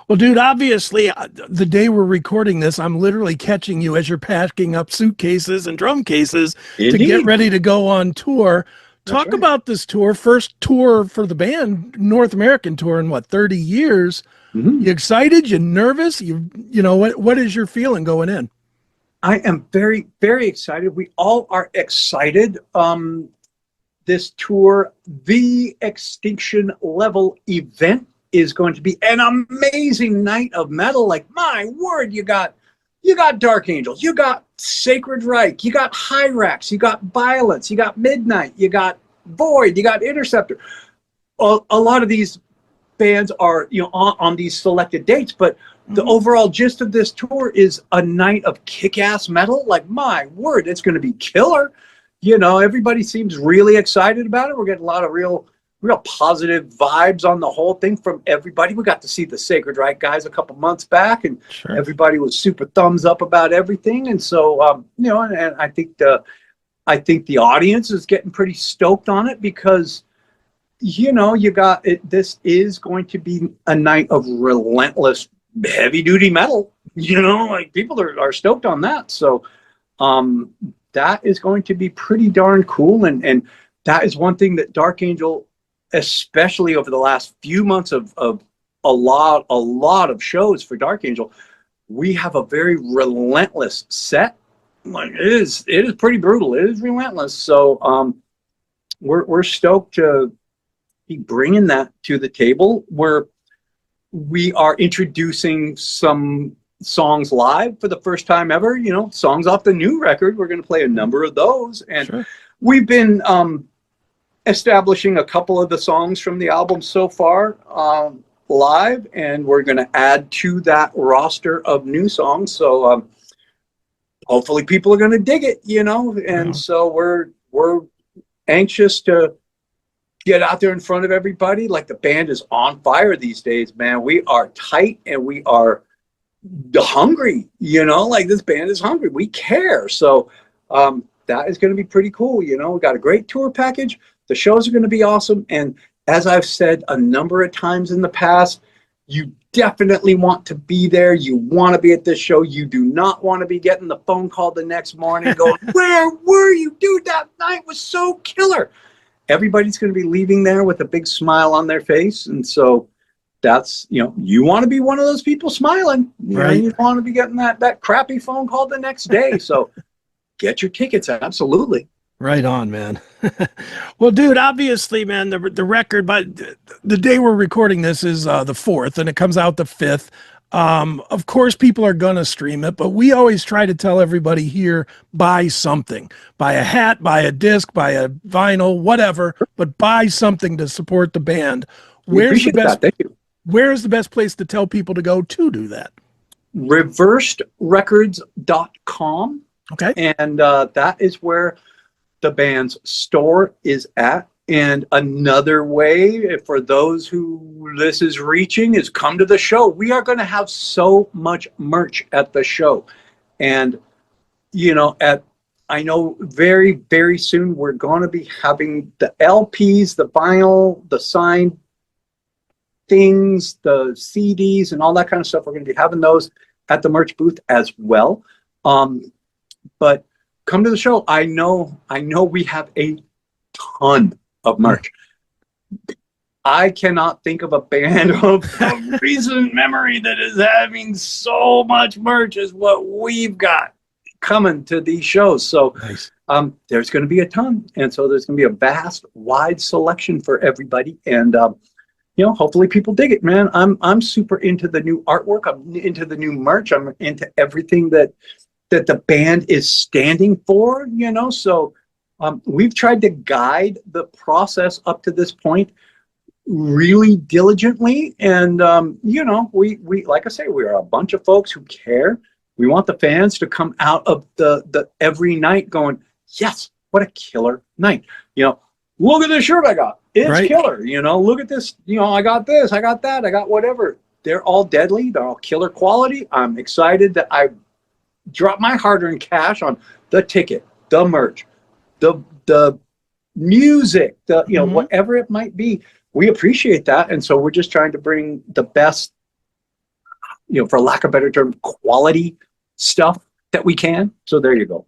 Well, dude, obviously, the day we're recording this, I'm literally catching you as you're packing up suitcases and drum cases to get Indeed. ready to go on tour. That's Talk right. about this tour, first tour for the band, North American tour in what, 30 years? Mhm. You excited? You nervous? You know what is your feeling going in? I am very, very excited. We all are excited. This tour, the Extinction level event, is going to be an amazing night of metal. Like, my word, you got Dark Angel, you got Sacred Reich, you got Hyrax, you got Violence, you got Midnight, you got Void, you got Interceptor. A lot of these bands are on these selected dates, but the Mhm. overall gist of this tour is a night of kick-ass metal. Like, my word, it's going to be killer. Everybody seems really excited about it. We're getting a lot of real positive vibes on the whole thing from everybody. We got to see the Sacred Reich guys a couple months back, and Sure. everybody was super thumbs up about everything. And so and I think the audience is getting pretty stoked on it because you got it. This is going to be a night of relentless heavy duty metal. Like, people are stoked on that. So um, that is going to be pretty darn cool. And that is one thing that Dark Angel, especially over the last few months of a lot of shows for Dark Angel, we have a very relentless set. Like, it is pretty brutal. It is relentless. So we're stoked to be bringing that to the table, where we are introducing some songs live for the first time ever, songs off the new record. We're going to play a number of those. And Sure. we've been establishing a couple of the songs from the album so far live, and we're going to add to that roster of new songs. So hopefully people are going to dig it, and Yeah. so we're anxious to get out there in front of everybody. Like, the band is on fire these days, man. We are tight and we are hungry. Like, this band is hungry. We care. So that is going to be pretty cool. We got a great tour package. The shows are going to be awesome. And as I've said a number of times in the past, you definitely want to be there. You want to be at this show. You do not want to be getting the phone call the next morning going, where were you? Dude, that night was so killer. Everybody's going to be leaving there with a big smile on their face. And so that's, you want to be one of those people smiling. Right. You don't want to be getting that crappy phone call the next day. So get your tickets. Absolutely. Right on, man. Well, dude, obviously, man, the record, but the day we're recording this is the 4th, and it comes out the 5th. Of course, people are gonna stream it, but we always try to tell everybody here, buy something, buy a hat, buy a disc, buy a vinyl, whatever, but buy something to support the band. We Where's the appreciate best? that. Thank you. Where is the best place to tell people to go to do that? Reversedrecords.com. Okay. And that is where the band's store is at. And another way for those who this is reaching is come to the show. We are going to have so much merch at the show. And, I know very, very soon we're going to be having the LPs, the vinyl, the signed things, the CDs, and all that kind of stuff. We're going to be having those at the merch booth as well. But come to the show. I know we have a ton of merch. I cannot think of a band of recent memory that is having so much merch as what we've got coming to these shows. So Nice. there's going to be a ton. And so there's going to be a vast, wide selection for everybody. And, hopefully people dig it, man. I'm super into the new artwork. I'm into the new merch. I'm into everything that the band is standing for, So we've tried to guide the process up to this point really diligently. And, we like I say, we are a bunch of folks who care. We want the fans to come out of the every night going, yes, what a killer night. Look at this shirt I got. It's Right. killer. Look at this. I got this, I got that, I got whatever. They're all deadly. They're all killer quality. I'm excited that I dropped my hard-earned cash on the ticket, the merch, the music, whatever it might be. We appreciate that. And so we're just trying to bring the best for lack of a better term, quality stuff that we can. So there you go.